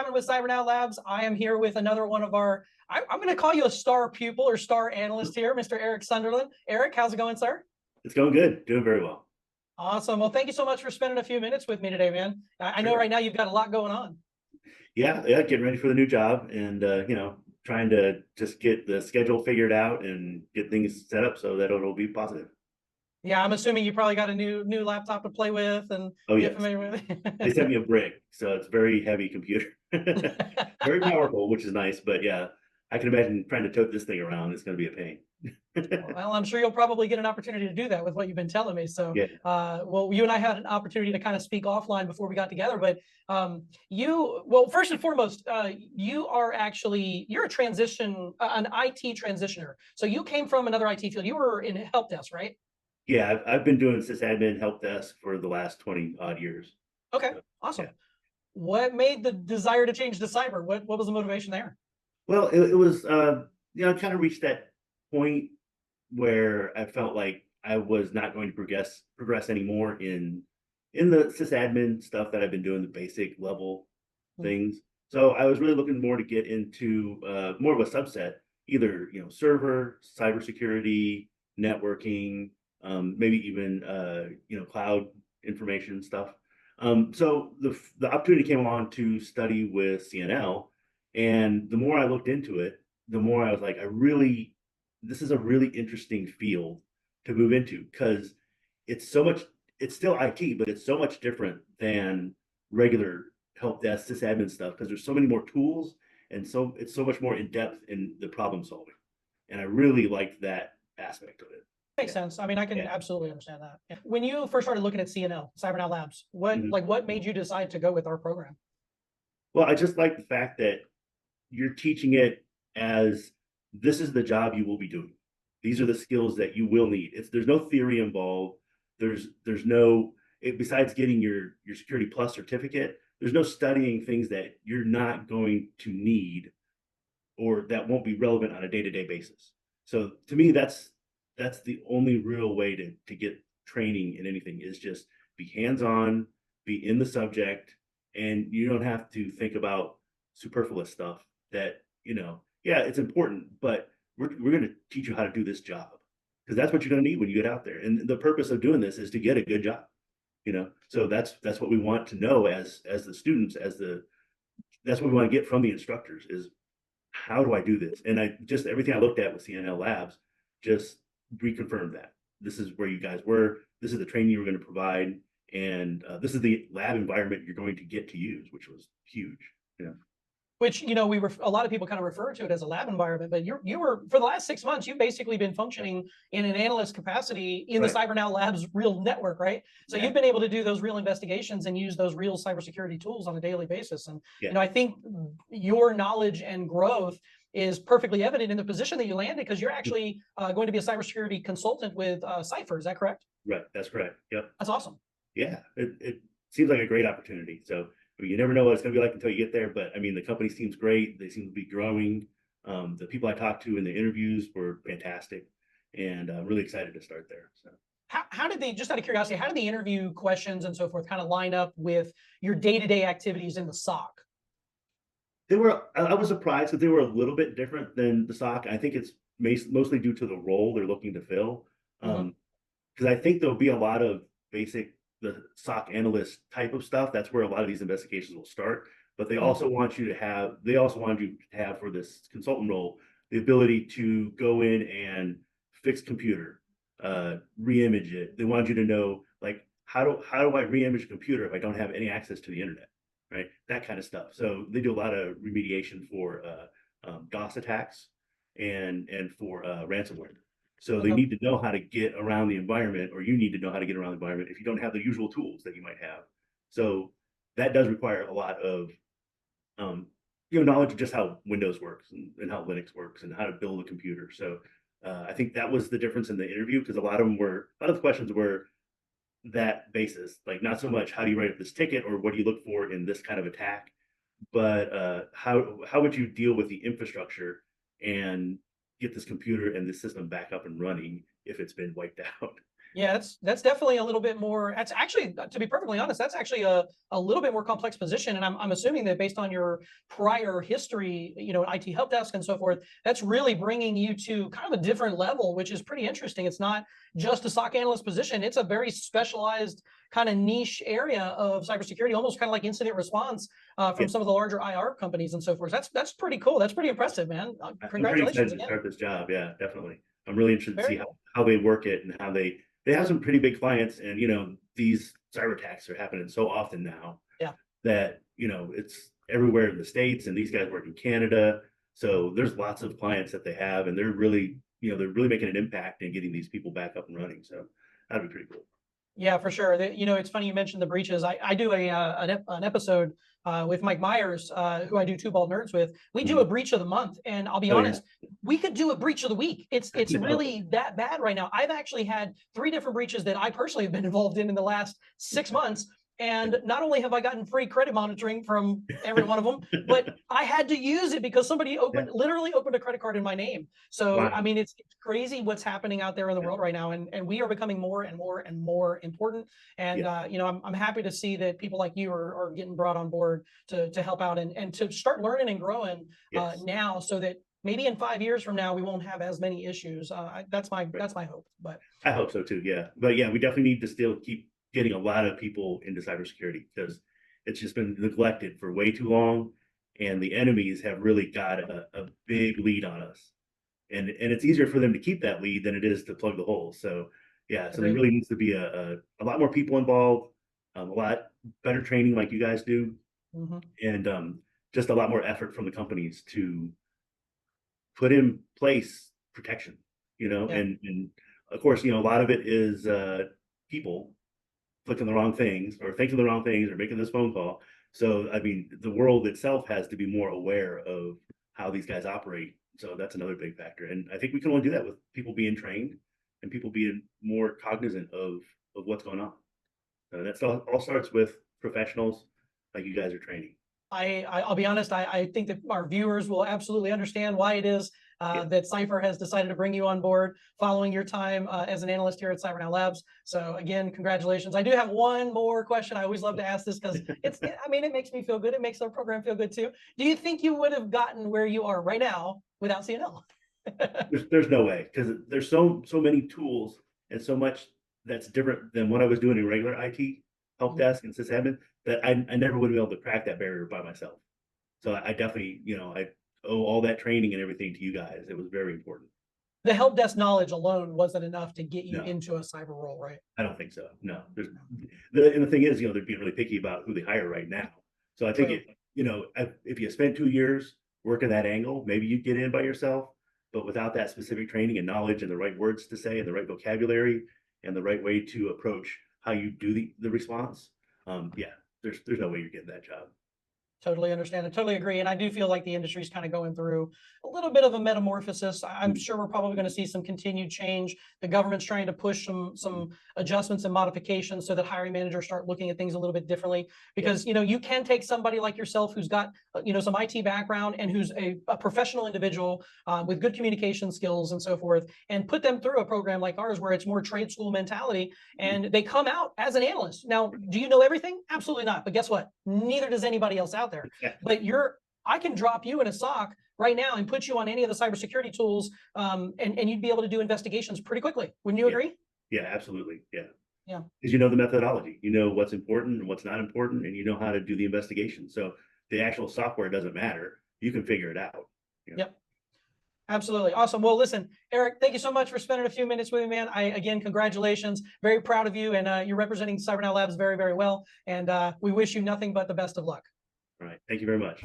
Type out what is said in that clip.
Sunderland with CyberNow Labs. I am here with another one of our, I'm going to call you a star pupil or star analyst here, Mr. Eric Sunderland. Eric, how's it going, sir? It's going good. Doing very well. Awesome. Well, thank you so much for spending a few minutes with me today, man. I know right now you've got a lot going on. Yeah, getting ready for the new job and, trying to just get the schedule figured out and get things set up so that it'll be positive. Yeah, I'm assuming you probably got a new laptop to play with and get familiar with They sent it. me a brick, so it's very heavy computer. Very powerful, which is nice, but yeah, I can imagine trying to tote this thing around. It's going to be a pain. Well, I'm sure you'll probably get an opportunity to do that with what you've been telling me. So, Yeah. well, you and I had an opportunity to kind of speak offline before we got together. But well, first and foremost, you're a transition, an IT transitioner. So you came from another IT field. You were in help desk, right? Yeah, I've been doing sysadmin help desk for the last 20 odd years. Okay, So, awesome. yeah. What made the desire to change to cyber? What was the motivation there? Well, it was, kind of reached that point where I felt like I was not going to progress anymore in the sysadmin stuff that I've been doing, the basic level Hmm. things. So I was really looking more to get into more of a subset, either server, cybersecurity, networking, maybe even cloud information stuff. So the opportunity came along to study with CNL, and the more I looked into it, the more I was like, this is a really interesting field to move into because it's so much, it's still IT, but it's so much different than regular help desk sysadmin stuff because there's so many more tools and so it's so much more in depth in the problem solving. And I really liked that aspect of it. Makes sense. I mean, I can Yeah. absolutely understand that. Yeah. When you first started looking at CNL, CyberNow Labs, Mhm. what made you decide to go with our program? Well, I just like the fact that you're teaching it as this is the job you will be doing. These are the skills that you will need. There's no theory involved. There's no besides getting your Security Plus certificate. There's no studying things that you're not going to need or that won't be relevant on a day-to-day basis. So to me, that's the only real way to get training in anything is just be hands-on, be in the subject, and you don't have to think about superfluous stuff that, yeah, it's important, but we're going to teach you how to do this job because that's what you're going to need when you get out there. And the purpose of doing this is to get a good job, So that's what we want to know as the students, that's what we want to get from the instructors is how do I do this? And I just everything I looked at with CNL Labs just reconfirmed that this is where you guys were. This is the training you were going to provide, and this is the lab environment you're going to get to use, which was huge. Yeah. Which we were a lot of people kind of refer to it as a lab environment, but you were for the last 6 months you've basically been functioning in an analyst capacity in the Right. CyberNow Labs real network, right? So Yeah. you've been able to do those real investigations and use those real cybersecurity tools on a daily basis. And Yeah. I think your knowledge and growth is perfectly evident in the position that you landed because you're actually going to be a cybersecurity consultant with CYPFER. Is that correct? Right. That's correct. Yep. That's awesome. Yeah. It seems like a great opportunity. So I mean, you never know what it's going to be like until you get there. But I mean, the company seems great. They seem to be growing. The people I talked to in the interviews were fantastic, and I'm really excited to start there. So. How did they, just out of curiosity, how did the interview questions and so forth kind of line up with your day-to-day activities in the SOC? I was surprised that they were a little bit different than the SOC. I think it's mostly due to the role they're looking to fill. Mhm. Because I think there'll be a lot of the SOC analyst type of stuff. That's where a lot of these investigations will start. But they also want you to have for this consultant role the ability to go in and fix computer, re-image it. They want you to know like how do I re-image a computer if I don't have any access to the internet, right? That kind of stuff. So they do a lot of remediation for DOS attacks and for ransomware. So they Okay. need to know how to get around the environment, or you need to know how to get around the environment if you don't have the usual tools that you might have. So that does require a lot of knowledge of just how Windows works and how Linux works and how to build a computer. So I think that was the difference in the interview because a lot of the questions were that basis, like not so much how do you write up this ticket or what do you look for in this kind of attack, but how would you deal with the infrastructure and get this computer and this system back up and running if it's been wiped out? Yeah, that's definitely a little bit more. That's actually, to be perfectly honest, that's actually a little bit more complex position. And I'm assuming that based on your prior history, IT help desk and so forth, that's really bringing you to kind of a different level, which is pretty interesting. It's not just a SOC analyst position; it's a very specialized kind of niche area of cybersecurity, almost kind of like incident response from some of the larger IR companies and so forth. That's pretty cool. That's pretty impressive, man. I'm pretty excited Congratulations to again. start this job. Yeah, definitely. I'm really interested to Very see cool. how they work it and how they have some pretty big clients. And these cyber attacks are happening so often now Yeah. that it's everywhere in the States, and these guys work in Canada. So there's lots of clients that they have, and they're really making an impact in getting these people back up and running. So that'd be pretty cool. Yeah, for sure. It's funny you mentioned the breaches. I do an episode with Mike Myers, who I do Two Bald Nerds with. We do a breach of the month, and I'll be Oh, yeah. honest, we could do a breach of the week. It's No. really that bad right now. I've actually had 3 different breaches that I personally have been involved in the last 6 months. And not only have I gotten free credit monitoring from every one of them, but I had to use it because somebody literally opened a credit card in my name. So, Wow. I mean, it's crazy what's happening out there in the world right now. And we are becoming more and more and more important. And, I'm happy to see that people like you are getting brought on board to help out and to start learning and growing now, so that maybe in 5 years from now, we won't have as many issues. That's my hope. But I hope so too. Yeah. But yeah, we definitely need to still keep getting a lot of people into cybersecurity because it's just been neglected for way too long. And the enemies have really got a big lead on us. And it's easier for them to keep that lead than it is to plug the holes. So yeah, so there really needs to be a lot more people involved, a lot better training like you guys do, and just a lot more effort from the companies to put in place protection, and of course, a lot of it is people clicking the wrong things or thinking the wrong things or making this phone call. So, I mean, the world itself has to be more aware of how these guys operate. So that's another big factor. And I think we can only do that with people being trained and people being more cognizant of what's going on. That all starts with professionals like you guys are training. I'll be honest, I think that our viewers will absolutely understand why it is that CYPHER has decided to bring you on board following your time as an analyst here at CyberNow Labs. So again, congratulations. I do have one more question. I always love to ask this because it makes me feel good. It makes our program feel good too. Do you think you would have gotten where you are right now without CNL? There's no way, because there's so many tools and so much that's different than what I was doing in regular IT help desk and sysadmin that I never would have been able to crack that barrier by myself. So I definitely, I owe all that training and everything to you guys. It was very important. The help desk knowledge alone wasn't enough to get you No. into a cyber role, right? I don't think so. No. And the thing is, they're being really picky about who they hire right now. So I think if you spent 2 years working that angle, maybe you'd get in by yourself. But without that specific training and knowledge and the right words to say and the right vocabulary and the right way to approach how you do the response, there's no way you're getting that job. Totally understand. I totally agree. And I do feel like the industry is kind of going through a little bit of a metamorphosis. I'm sure we're probably going to see some continued change. The government's trying to push some adjustments and modifications so that hiring managers start looking at things a little bit differently. Because, you can take somebody like yourself who's got, some IT background and who's a professional individual with good communication skills and so forth, and put them through a program like ours where it's more trade school mentality, and they come out as an analyst. Now, do you know everything? Absolutely not. But guess what? Neither does anybody else out there. But I can drop you in a SOC right now and put you on any of the cybersecurity tools, and you'd be able to do investigations pretty quickly. Wouldn't you agree? Yeah, absolutely. Yeah. Yeah. Because you know the methodology, you know what's important and what's not important, and you know how to do the investigation. So the actual software doesn't matter. You can figure it out. Yep. Absolutely. Awesome. Well, listen, Eric, thank you so much for spending a few minutes with me, man. Again, congratulations. Very proud of you. And you're representing CyberNow Labs very, very well. And we wish you nothing but the best of luck. All right. Thank you very much.